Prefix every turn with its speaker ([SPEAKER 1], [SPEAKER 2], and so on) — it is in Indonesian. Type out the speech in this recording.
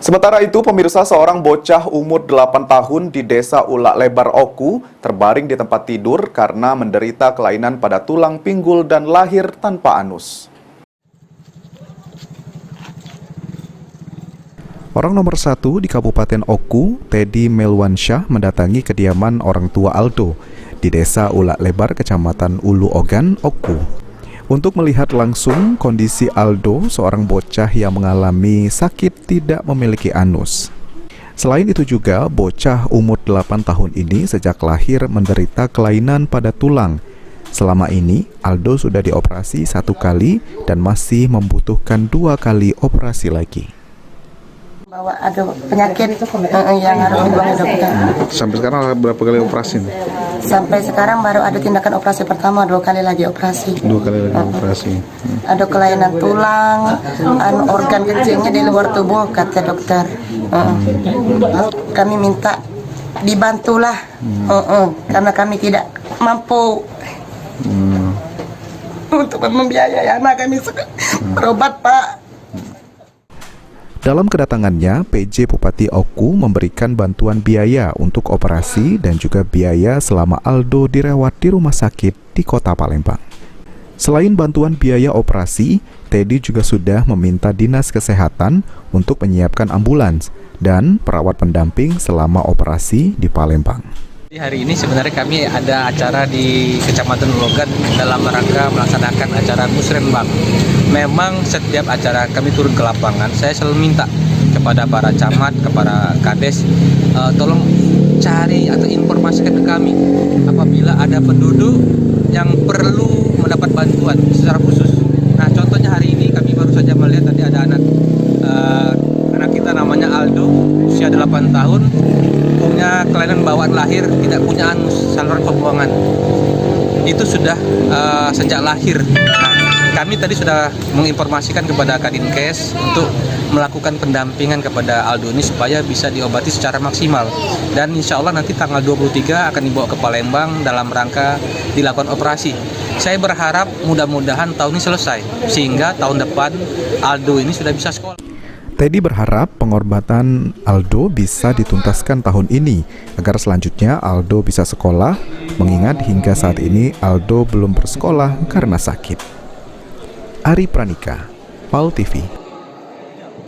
[SPEAKER 1] Sementara itu, pemirsa, seorang bocah umur 8 tahun di Desa Ulak Lebar Oku terbaring di tempat tidur karena menderita kelainan pada tulang pinggul dan lahir tanpa anus. Orang nomor 1 di Kabupaten Oku, Teddy Melwansyah, mendatangi kediaman orang tua Aldo di Desa Ulak Lebar, Kecamatan Ulu Ogan, Oku, untuk melihat langsung kondisi Aldo, seorang bocah yang mengalami sakit tidak memiliki anus. Selain itu juga, bocah umur 8 tahun ini sejak lahir menderita kelainan pada tulang. Selama ini, Aldo sudah dioperasi 1 kali dan masih membutuhkan 2 kali operasi lagi.
[SPEAKER 2] Bawa ada penyakit yang harus dibawa dokter.
[SPEAKER 3] Sampai sekarang berapa kali operasi?
[SPEAKER 2] Sampai sekarang baru ada tindakan operasi pertama, 2 kali lagi operasi.
[SPEAKER 3] 2 kali lagi operasi.
[SPEAKER 2] Ada kelainan tulang, organ kecilnya di luar tubuh, kata dokter. Kami minta dibantulah, karena kami tidak mampu untuk membiayai anak kami berobat, Pak.
[SPEAKER 1] Dalam kedatangannya, PJ Bupati Oku memberikan bantuan biaya untuk operasi dan juga biaya selama Aldo dirawat di rumah sakit di Kota Palembang. Selain bantuan biaya operasi, Teddy juga sudah meminta Dinas Kesehatan untuk menyiapkan ambulans dan perawat pendamping selama operasi di Palembang.
[SPEAKER 4] Hari ini sebenarnya kami ada acara di Kecamatan Logan dalam rangka melaksanakan acara musrenbang. Memang setiap acara kami turun ke lapangan, saya selalu minta kepada para camat, kepada kades, tolong cari atau informasikan ke kami apabila ada penduduk yang perlu mendapat bantuan secara khusus. Nah, contohnya hari ini kami baru saja melihat tadi ada anak kita namanya Aldo, usia 8 tahun, punya kelainan bawaan lahir, tidak punya anus, saluran pembuangan. Itu sudah sejak lahir. Nah, kami tadi sudah menginformasikan kepada Kadinkes untuk melakukan pendampingan kepada Aldo ini supaya bisa diobati secara maksimal. Dan insya Allah nanti tanggal 23 akan dibawa ke Palembang dalam rangka dilakukan operasi. Saya berharap mudah-mudahan tahun ini selesai, sehingga tahun depan Aldo ini sudah bisa sekolah.
[SPEAKER 1] Teddy berharap pengobatan Aldo bisa dituntaskan tahun ini agar selanjutnya Aldo bisa sekolah, mengingat hingga saat ini Aldo belum bersekolah karena sakit. Ari Pranika, PAL TV.